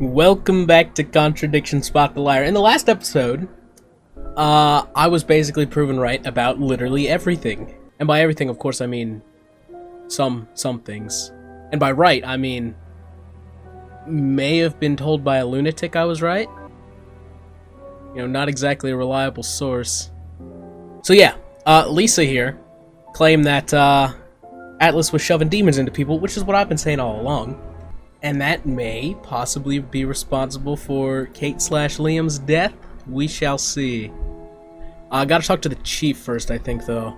Welcome back to Contradiction, Spot the Liar. In the last episode, I was basically proven right about literally everything. And by everything, of course, I mean some things. And by right, I mean may have been told by a lunatic I was right. You know, not exactly a reliable source. So yeah, Lisa here claimed that Atlas was shoving demons into people, which is what I've been saying all along. And that may possibly be responsible for Kate/Liam's death. We shall see. I gotta talk to the chief first, I think, though.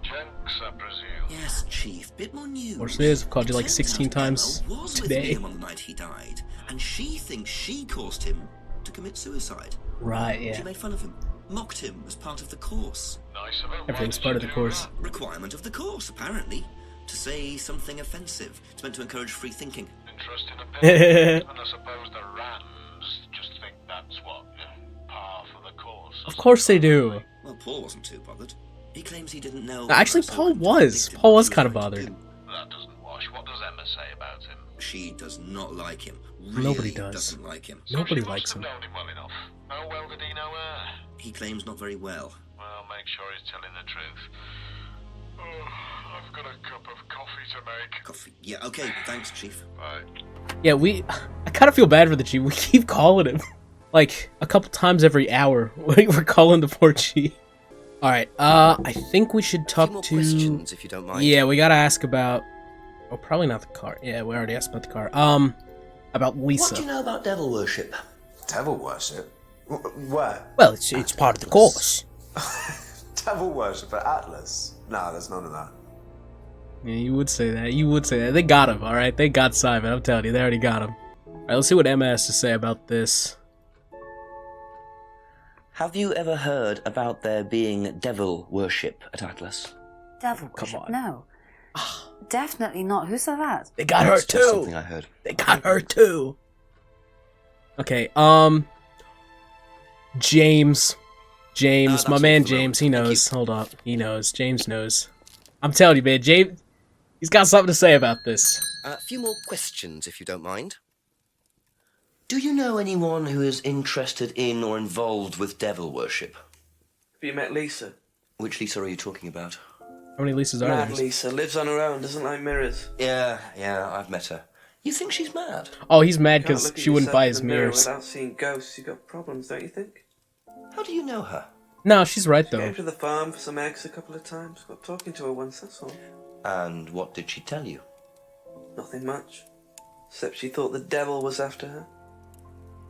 Jenks, I presume. Yes, Chief. Bit more news. Of course it is. I've called you like 16 times Emma was today. with him on the night he died, and she thinks she caused him to commit suicide. Right, She yeah. made fun of him, mocked him as part of the course. Nice of him. Everything's part of the course. Requirement of the course, apparently. To say something offensive. It's meant to encourage free thinking. Interesting opinion. And I suppose the Rams just think that's what, par for the course. Of course they do. Well, Paul wasn't too bothered. He claims he didn't know. Actually, Paul was. Paul was kind of bothered. That doesn't wash. What does Emma say about him? She does not like him. Really Nobody does. Doesn't like him. Nobody So she likes must him. have known him well enough. How well did he know her? He claims not very well. Well, make sure he's telling the truth. Oh, I've got a cup of coffee to make. Coffee. Yeah, okay. Thanks, Chief. Bye. Yeah, I kind of feel bad for the chief. We keep calling him. Like, a couple times every hour. We're calling the poor chief. Alright, I think we should A talk few more to... questions, if you don't mind. Yeah, we gotta ask about... Oh, probably not the car. Yeah, we already asked about the car. About Lisa. What do you know about devil worship? Devil worship? Where? Well, it's part of the course. Devil worship at Atlas? No, there's none of that. Yeah, you would say that. You would say that. They got him, alright? They got Simon. I'm telling you, they already got him. Alright, let's see what Emma has to say about this. Have you ever heard about there being devil worship at Atlas? Devil Come worship? on. No. Definitely not. Who said that? They got her That's just too! something I heard. They got her too! Okay, James. that's My all man for the James, moment. he Thank knows. Hold up. He knows. James knows. I'm telling you, man, James, he's got something to say about this. A few more questions, if you don't mind. Do you know anyone who is interested in or involved with devil worship? Have you met Lisa? Which Lisa are you talking about? How many Lisas are Mad there? Lisa, lives on her own, doesn't like mirrors. Yeah, I've met her. You think she's mad? Oh, he's mad Can't because look at she wouldn't yourself buy in his the mirror mirrors. Without seeing ghosts, you've got problems, don't you think? How do you know her? No, she's right though. Came to the farm for some eggs a couple of times. Got talking to her once, that's all. And what did she tell you? Nothing much. Except she thought the devil was after her.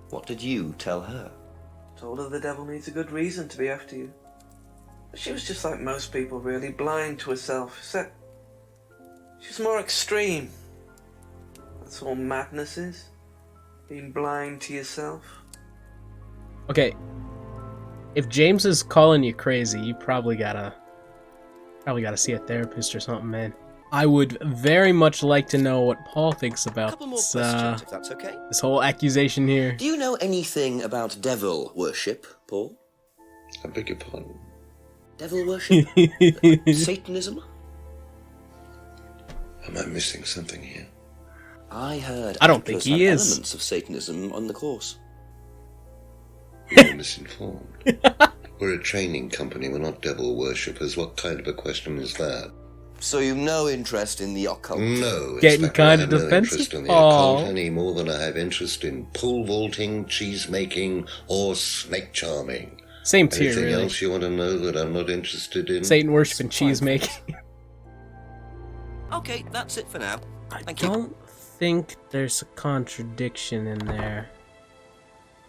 What did you tell her? Told her the devil needs a good reason to be after you. But she was just like most people, really, blind to herself. Except she was more extreme. That's all madness is. Being blind to yourself. Okay, if James is calling you crazy, you probably gotta see a therapist or something, man. I would very much like to know what Paul thinks A about couple more this, questions, if that's okay. this whole accusation here. Do you know anything about devil worship, Paul? I beg your pardon. Devil worship? Satanism? Am I missing something here? I heard I don't think Atlas he had is. elements of Satanism on the course. You're misinformed. We're a training company, we're not devil worshippers. What kind of a question is that? So you've no interest in the occult? No, Getting in fact, I kinda have no defensive? interest in the Aw. occult any more than I have interest in pole vaulting, cheese making, or snake charming. Same tier, Anything really. else you want to know that I'm not interested in? Satan worship and cheese making. Okay, that's it for now. I Thank you. don't think there's a contradiction in there.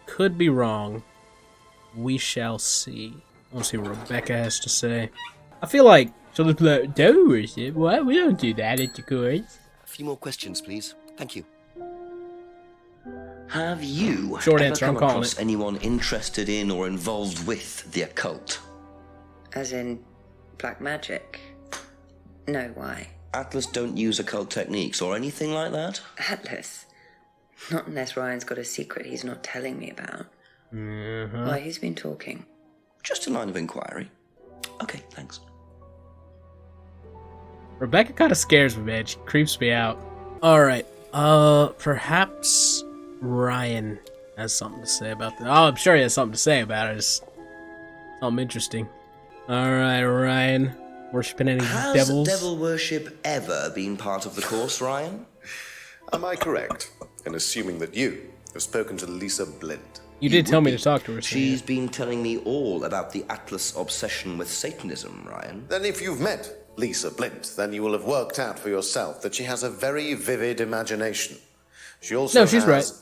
Could be wrong. We shall see. I want to see what Rebecca has to say. I feel like she'll just be like, devil worship? What? We don't do that at the courts. A few more questions, please. Thank you. Have you Short ever answer, come I'm calling across it. anyone interested in or involved with the occult? As in black magic? No, why? Atlas don't use occult techniques or anything like that? Atlas? Not unless Ryan's got a secret he's not telling me about. Uh-huh. Why, who's been talking? Just a line of inquiry. Okay, thanks. Rebecca kind of scares me, man. She creeps me out. Alright. Perhaps Ryan has something to say about that. Oh, I'm sure he has something to say about it. Just something interesting. Alright, Ryan. Worshipping any devils? Has devil worship ever been part of the course, Ryan? Am I correct in assuming that you have spoken to Lisa Blind? You did tell me to talk to her. She's been telling me all about the Atlas obsession with Satanism, Ryan. Then if you've met Lisa Blind, then you will have worked out for yourself that she has a very vivid imagination. She also No, she's has right.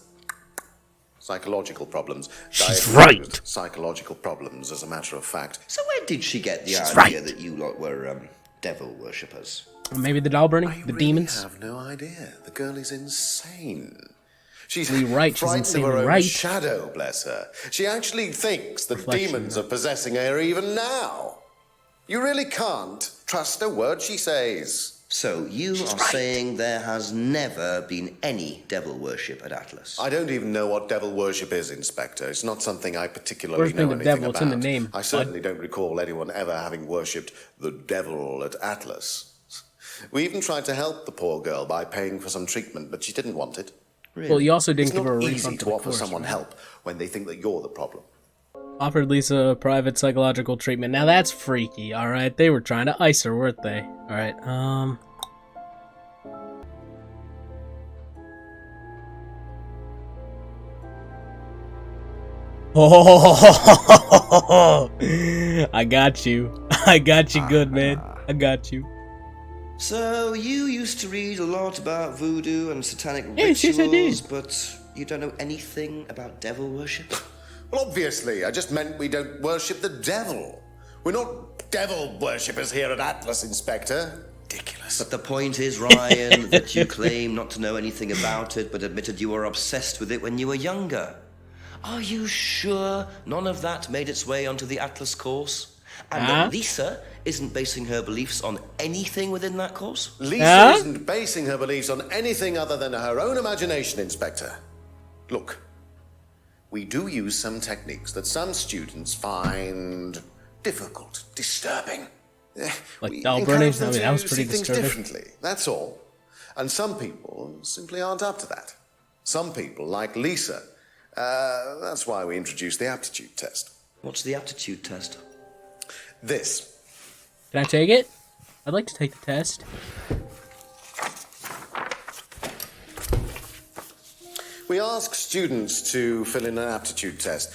psychological problems. She's Diagnosed right. Psychological problems, as a matter of fact. So where did she get the She's idea right. that you lot were devil worshippers? Maybe the doll burning? I The really demons? have no idea. The girl is insane. She's right, she's frightened insane of her and own right. shadow, bless her. She actually thinks that Reflection, demons are possessing her even now. You really can't trust a word she says. So you are saying there has never been any devil worship at Atlas? I don't even know what devil worship is, Inspector. It's not something I particularly Worshipping know the anything devil, about. it's in the name, I certainly don't recall anyone ever having worshipped the devil at Atlas. We even tried to help the poor girl by paying for some treatment, but she didn't want it. Really? Well, you also It's didn't give her a not refund easy for to the offer course, someone right? help when they think that you're the problem. Offered Lisa private psychological treatment. Now that's freaky, alright? They were trying to ice her, weren't they? Alright, Oh, I got you. I got you good, man. I got you. So you used to read a lot about voodoo and satanic Yes, yes, I rituals, did. but you don't know anything about devil worship? Well, obviously, I just meant we don't worship the devil. We're not devil worshippers here at Atlas, Inspector. Ridiculous. But the point is, Ryan, that you claim not to know anything about it, but admitted you were obsessed with it when you were younger. Are you sure none of that made its way onto the Atlas course? And that Lisa isn't basing her beliefs on anything within that course? Lisa isn't basing her beliefs on anything other than her own imagination, Inspector. Look, we do use some techniques that some students find difficult, disturbing. Like We doll encourage burning? them I mean, that to was pretty see things disturbing. differently, that's all. And some people simply aren't up to that. Some people, like Lisa, that's why we introduced the aptitude test. What's the aptitude test? This. Can I take it? I'd like to take the test. We ask students to fill in an aptitude test,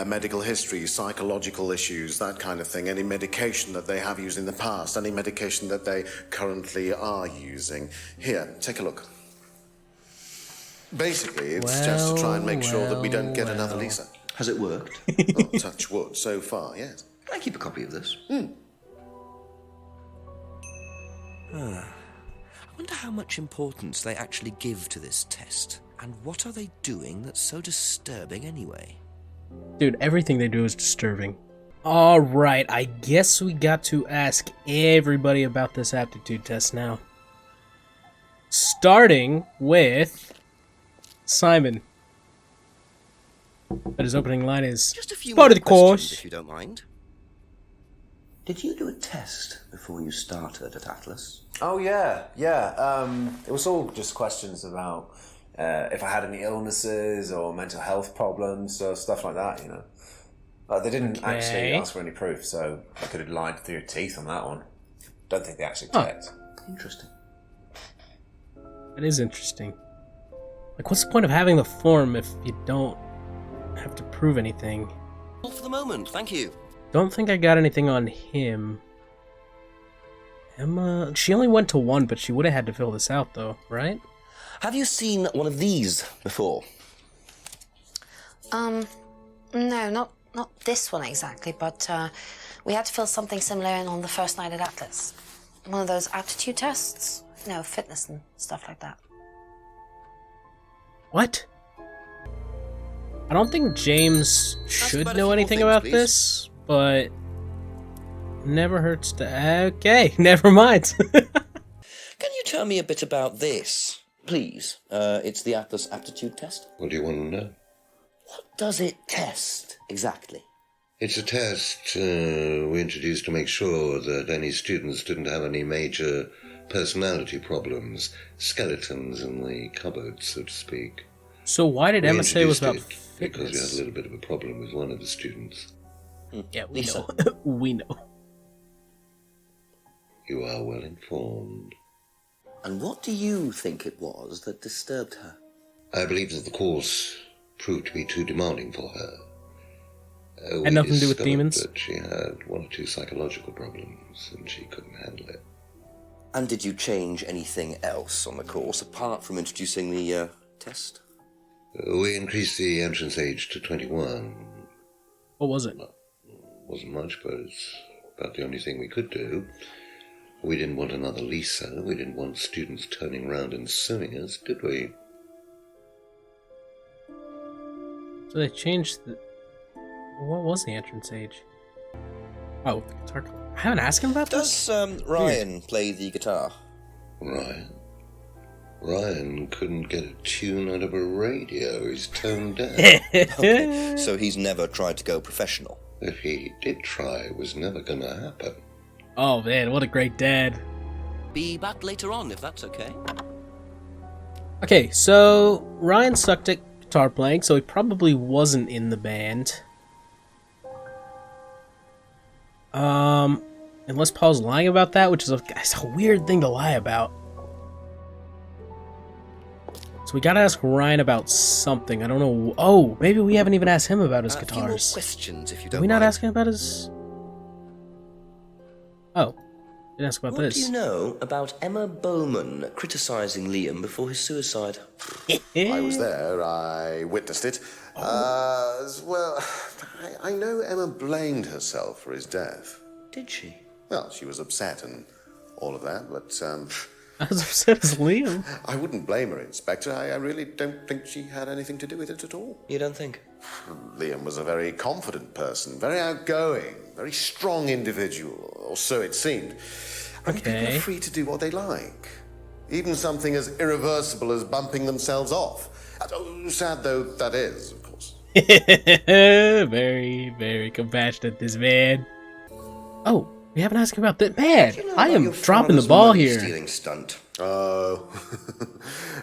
medical history, psychological issues, that kind of thing, any medication that they have used in the past, any medication that they currently are using. Here, take a look. Basically, it's just to try and make sure that we don't get another Lisa. Has it worked? Oh, touch wood, so far, yes. Can I keep a copy of this? I wonder how much importance they actually give to this test. And what are they doing that's so disturbing anyway? Dude, everything they do is disturbing. Alright, I guess we got to ask everybody about this aptitude test now. Starting with Simon. But his opening line is Just a few part of more the course. questions, if you don't mind. Did you do a test before you started at Atlas? Oh yeah. It was all just questions about if I had any illnesses or mental health problems or stuff like that, you know. But they didn't actually ask for any proof, so I could have lied through your teeth on that one. Don't think they actually checked. Interesting. That is interesting. Like, what's the point of having the form if you don't have to prove anything? All for the moment, thank you. Don't think I got anything on him. Emma, she only went to one, but she would have had to fill this out though, right? Have you seen one of these before? No, not this one exactly, but we had to fill something similar in on the first night at Atlas. One of those aptitude tests, fitness and stuff like that. What? I don't think James should about a know few anything more about things, please. this, but never hurts to... Okay, never mind. Can you tell me a bit about this, please? It's the Atlas aptitude test. What do you want to know? What does it test exactly? It's a test we introduced to make sure that any students didn't have any major personality problems, skeletons in the cupboard, so to speak. So why did We Emma say it was about introduced it because we had a fitness? little bit of a problem with one of the students. Yeah, we Lisa. know. We know. You are well informed. And what do you think it was that disturbed her? I believe that the course proved to be too demanding for her. Had nothing to do with discovered demons? That she had one or two psychological problems and she couldn't handle it. And did you change anything else on the course apart from introducing the test? We increased the entrance age to 21. What was it? Wasn't much, but it's about the only thing we could do. We didn't want another Lisa. We didn't want students turning around and suing us, did we? So they changed the... What was the entrance age? Oh, the guitar club. I haven't asked him about this? Does Ryan play the guitar? Ryan? Ryan couldn't get a tune out of a radio. He's toned down. Okay, so he's never tried to go professional. If he did try, it was never going to happen. Oh man, what a great dad. Be back later on, if that's okay. Okay, so Ryan sucked at guitar playing, so he probably wasn't in the band. Unless Paul's lying about that, which is it's a weird thing to lie about. So we gotta ask Ryan about something. I don't know. Oh, maybe we haven't even asked him about his A few more guitars. questions, if you Are don't we not mind. asking about his... Oh, didn't ask about What this. do you know about Emma Bowman criticising Liam before his suicide? I was there. I witnessed it. Well, I know Emma blamed herself for his death. Did she? Well, she was upset and all of that, but As upset as Liam. I wouldn't blame her, Inspector. I really don't think she had anything to do with it at all. You don't think? Liam was a very confident person, very outgoing, very strong individual, or so it seemed. I mean, people Okay. are free to do what they like. Even something as irreversible as bumping themselves off. Sad though that is, of course. Very, very compassionate, this man. Oh, we haven't asked him about that. Man, Do you know I about am your dropping the father's ball money here. stealing stunt. Oh,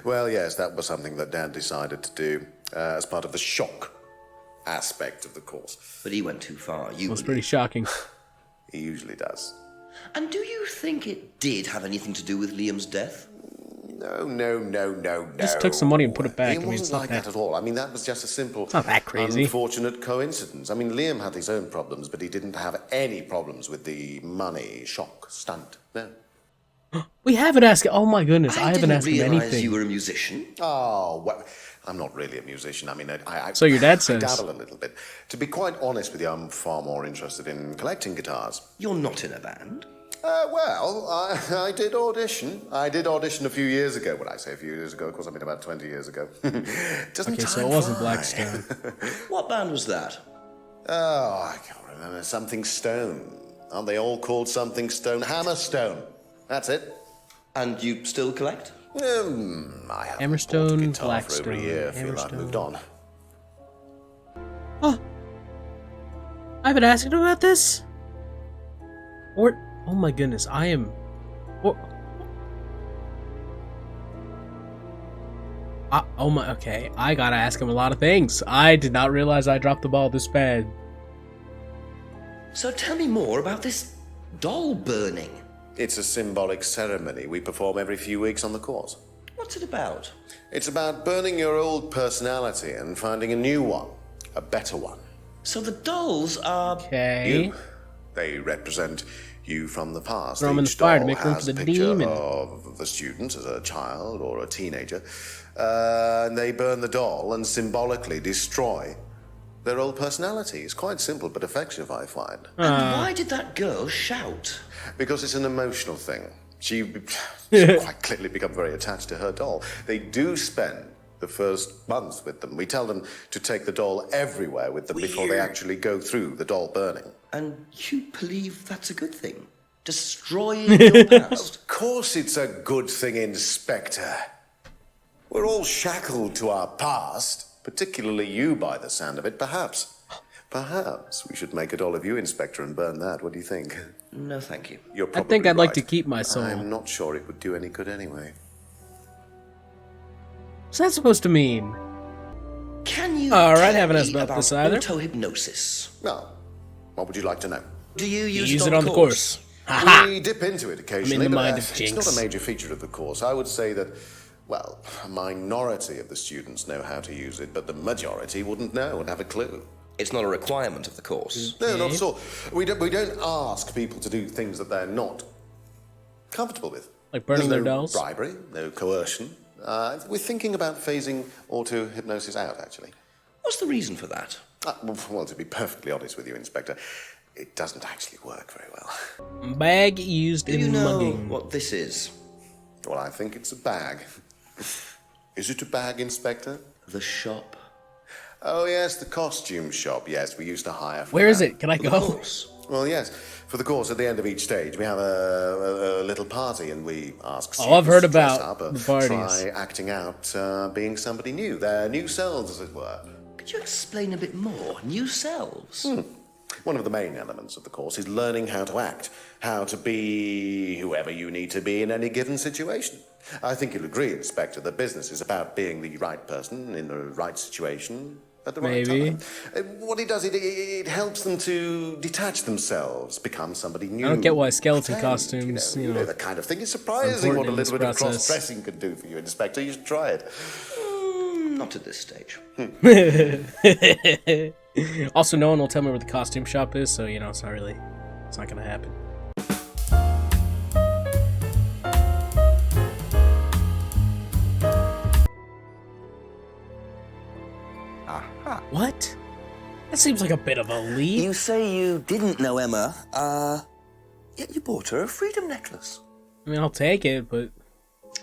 well, yes, that was something that Dad decided to do as part of the shock aspect of the course. But he went too far. You It was believe. pretty shocking. He usually does. And do you think it did have anything to do with Liam's death? No. Just took some money and put it back. Liam I mean, it's wasn't not like that- that at all. I mean, that was just a simple, not that crazy. unfortunate coincidence. I mean, Liam had his own problems, but he didn't have any problems with the money shock stunt. No. We haven't asked. Oh my goodness, I haven't didn't asked him realise anything. you were a musician. Oh, well, I'm not really a musician. I mean, I So your dad I says. dabble a little bit. To be quite honest with you, I'm far more interested in collecting guitars. You're not in a band. Well, I did audition. I did audition a few years ago. When I say a few years ago, of course, I mean about 20 years ago. Doesn't Okay, so time it wasn't fly? Blackstone. What band was that? Oh, I can't remember. Something Stone. Aren't they all called something Stone? Hammerstone. That's it. And you still collect? I haven't Hammerstone, bought a guitar for over Blackstone, a year. I feel I've Hammerstone. moved on. Oh, I haven't asked him about this. Or, oh my goodness, I am. Or, oh my. Okay, I gotta ask him a lot of things. I did not realize I dropped the ball this bad. So tell me more about this doll burning. It's a symbolic ceremony we perform every few weeks on the course. What's it about? It's about burning your old personality and finding a new one, a better one. So the dolls are... Okay. You. They represent you from the past. Throw 'em in the Each fire to doll make room has for a the picture demon. of the student as a child or a teenager. And they burn the doll and symbolically destroy their old personality. It's quite simple but effective, I find. And why did that girl shout? Because it's an emotional thing. She quite clearly become very attached to her doll. They do spend the first month with them. We tell them to take the doll everywhere with them before they Weird. actually go through the doll burning. And you believe that's a good thing? Destroying your past? Of course it's a good thing, Inspector. We're all shackled to our past, particularly you by the sound of it, perhaps. Perhaps we should make a doll of you, Inspector, and burn that. What do you think? No, thank you. You're I probably think I'd like to right. keep my soul. I'm not sure it would do any good anyway. What's that supposed to mean? Can you Alright, tell haven't asked me about about this either. auto-hypnosis? Well, what would you like to know? Do you use, Use it on the course. We dip into it occasionally, I'm in the but mind of it's Jinx. not a major feature of the course. I would say that, well, a minority of the students know how to use it, but the majority wouldn't know and have a clue. It's not a requirement of the course. No, not at all. We don't ask people to do things that they're not comfortable with. Like burning There's their no dolls? bribery, no coercion. We're thinking about phasing auto-hypnosis out, actually. What's the reason for that? Well, to be perfectly honest with you, Inspector, it doesn't actually work very well. Bag used Do in you know mugging. what this is? Well, I think it's a bag. Is it a bag, Inspector? The shop. Oh, yes, the costume shop. Yes, we used to hire for Where is that. it? Can I The go? course. Well, yes. For the course, at the end of each stage, we have a little party, and we ask Oh, I've heard students to dress about up, the parties. try acting out being somebody new, their new selves, as it were. Could you explain a bit more? New selves? One of the main elements of the course is learning how to act, how to be whoever you need to be in any given situation. I think you'll agree, Inspector, that business is about being the right person in the right situation at the right Maybe. time. What it does, it helps them to detach themselves, become somebody new. I don't get why skeleton pretend, costumes, you know, that kind of thing. It's surprising important what a in this little bit of process. cross-dressing can do for you, Inspector. You should try it. Not at this stage. Also, no one will tell me where the costume shop is, so, you know, it's not gonna happen. Aha. What? That seems like a bit of a leap. You say you didn't know Emma, yet you bought her a freedom necklace. I mean, I'll take it, but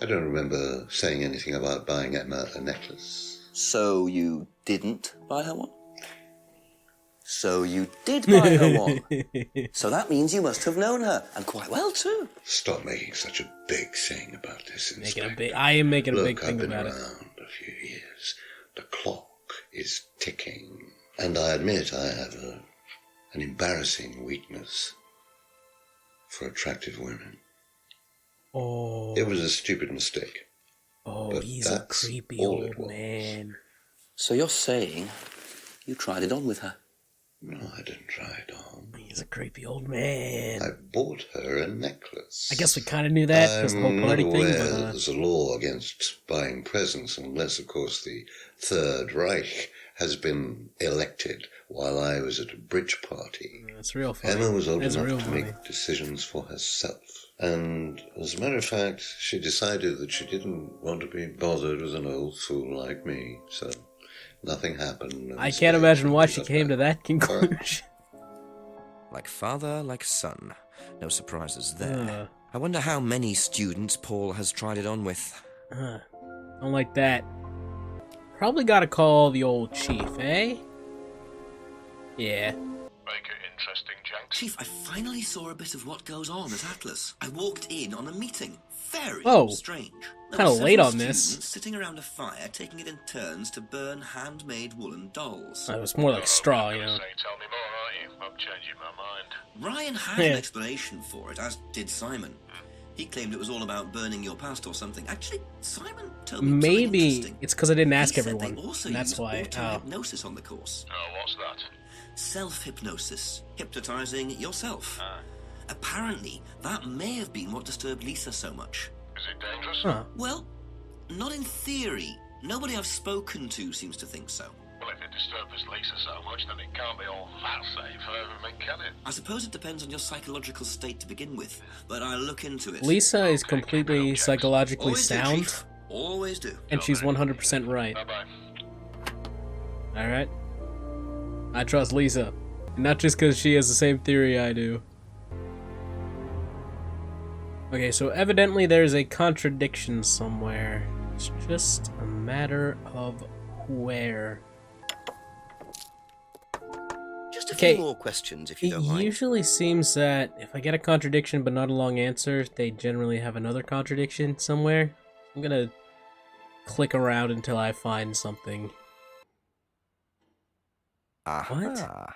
I don't remember saying anything about buying Emma a necklace. So you didn't buy her one? So you did buy her one. So that means you must have known her, and quite well too. Stop making such a big thing about this, Inspector. I am making a Look, big thing I've been about it. around a few years. The clock is ticking. And I admit I have an embarrassing weakness for attractive women. Oh. It was a stupid mistake. Oh, but he's a that's creepy all old it was. man. So you're saying you tried it on with her? No, I didn't try it on. He's a creepy old man. I bought her a necklace. I guess we kind of knew that, because the whole I'm party not thing, aware but, that there's a law against buying presents unless, of course, the Third Reich has been elected while I was at a bridge party. That's real funny. Emma was old That's real enough to funny. make decisions for herself. And as a matter of fact, she decided that she didn't want to be bothered with an old fool like me. So nothing happened. and I the can't stage imagine why was she up came to there. that conclusion. Like father, like son. No surprises there. Uh. I wonder how many students Paul has tried it on with. Don't like that. Probably gotta call the old chief, eh? Yeah. Make it interesting, Jenks. Chief, I finally saw a bit of what goes on at Atlas. I walked in on a meeting. Very strange. There Kinda were late several on this. students sitting around a fire, taking it in turns to burn handmade woolen dolls. It was more like straw, you know. Say, tell me more, aren't you? I'm changing my mind. Ryan had an explanation for it, as did Simon. He claimed it was all about burning your past or something. Actually, Simon told me something Maybe interesting. it's because I didn't ask He said everyone. They also And that's use why. Oh. auto-hypnosis on the course. Oh, what's that? Self-hypnosis. Hypnotizing yourself. Apparently, that may have been what disturbed Lisa so much. Is it dangerous? Huh. Well, not in theory. Nobody I've spoken to seems to think so. Well, if it disturbs Lisa so much, then it can't be all that safe for everything, can it? I suppose it depends on your psychological state to begin with, but I'll look into it. Lisa is completely psychologically Always do, sound, Chief. Always do. and she's 100% right. Bye-bye. Alright? I trust Lisa. Not just because she has the same theory I do. Okay, so evidently there's a contradiction somewhere. It's just a matter of where. Just a Okay, few more questions, if It you don't mind. usually seems that if I get a contradiction but not a long answer, they generally have another contradiction somewhere. I'm gonna click around until I find something. Aha.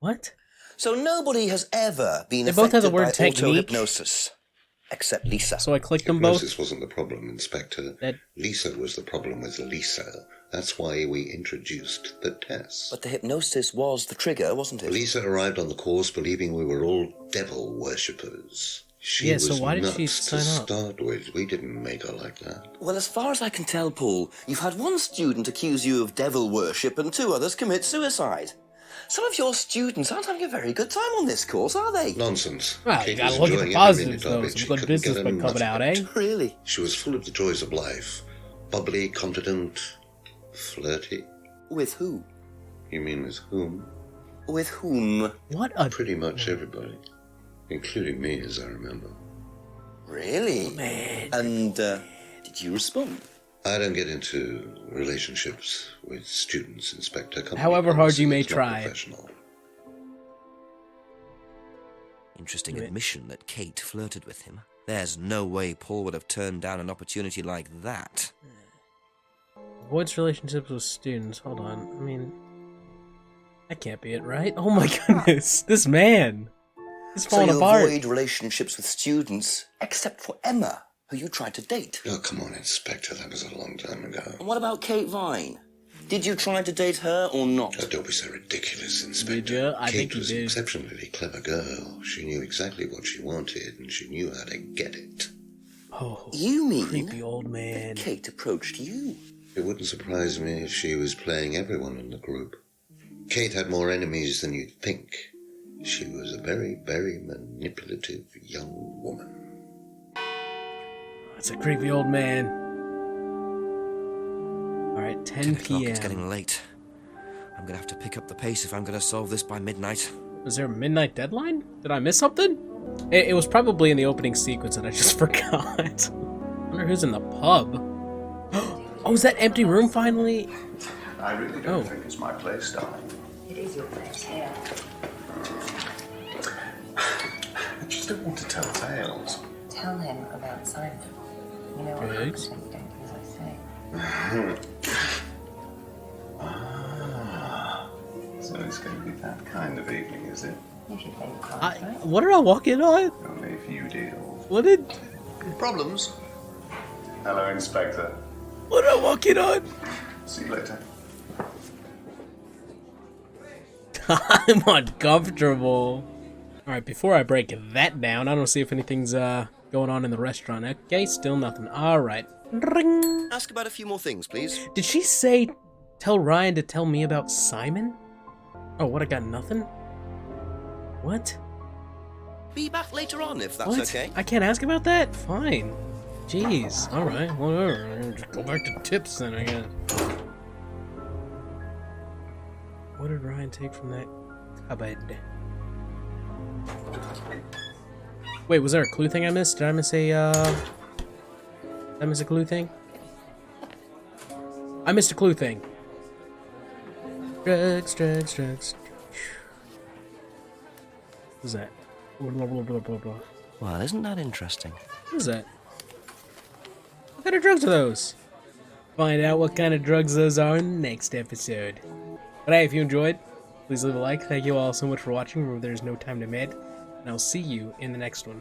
What? So nobody has ever been They both have the affected word by technique. auto-hypnosis, except Lisa. So I clicked them both. Hypnosis wasn't the problem, Inspector. That- Lisa was the problem with Lisa. That's why we introduced the test. But the hypnosis was the trigger, wasn't it? Lisa arrived on the course believing we were all devil worshippers. She Yeah, was so why did nuts she to sign up? start with. We didn't make her like that. Well, as far as I can tell, Paul, you've had one student accuse you of devil worship and 2 others commit suicide. Some of your students aren't having a very good time on this course, are they? Nonsense. Well, Kate you gotta was look at the enjoying every positives, minute of though. it. Some She good couldn't business get by enough coming out, of it. eh? Really? She was full of the joys of life. Bubbly, confident, flirty. With who? You mean with whom? With whom? What a... Pretty much everybody. Including me, as I remember. Really? Man. And, did you respond? I don't get into relationships with students, Inspector. Company However hard you policy may is not try. professional. Interesting admission that Kate flirted with him. There's no way Paul would have turned down an opportunity like that. Avoids relationships with students. Hold on. I mean... That can't be it, right? Oh my goodness. This man. He's So falling you apart. avoid relationships with students, except for Emma, who you tried to date. Oh, come on, Inspector. That was a long time ago. And what about Kate Vine? Did you try to date her or not? Oh, don't be so ridiculous, Inspector. Did you? I Kate think you was an did. exceptionally clever girl. She knew exactly what she wanted, and she knew how to get it. Oh, You mean creepy old man. Kate approached you? It wouldn't surprise me if she was playing everyone in the group. Kate had more enemies than you'd think. She was a very, very manipulative young woman. That's a creepy old man. Alright, 10 o'clock, p.m. it's getting late. I'm gonna have to pick up the pace if I'm gonna solve this by midnight. Was there a midnight deadline? Did I miss something? It was probably in the opening sequence and I just forgot. I wonder who's in the pub. Oh, is that empty room finally? I really don't think it's my place, darling. It is your place, yeah. I just don't want to tell tales. Tell him about Simon. You know what happens when you don't do as I say. So it's going to be that kind of evening, is it? If you play your cards right. What did I walk in on? Only if you deal. What did... Problems? Hello, Inspector. What did I walk in on? See you later. I'm uncomfortable. Alright, before I break that down, I don't see if anything's going on in the restaurant. Okay, still nothing. Alright. Ring. Ask about a few more things, please. Did she say tell Ryan to tell me about Simon? Oh, what, I got nothing? What? Be back later on if that's What? okay. I can't ask about that? Fine. Jeez. Alright, whatever. Just go back to tips then, I guess. What did Ryan take from that cupboard? Wait, was there a clue thing I missed? Did I miss a, Did I miss a clue thing? I missed a clue thing. Drugs, drugs, drugs. What is that? Blah, blah, blah, blah, blah, blah. Well, isn't that interesting? What is that? What kind of drugs are those? Find out what kind of drugs those are in the next episode. But hey, if you enjoyed, please leave a like. Thank you all so much for watching. Remember, there's no time to med, and I'll see you in the next one.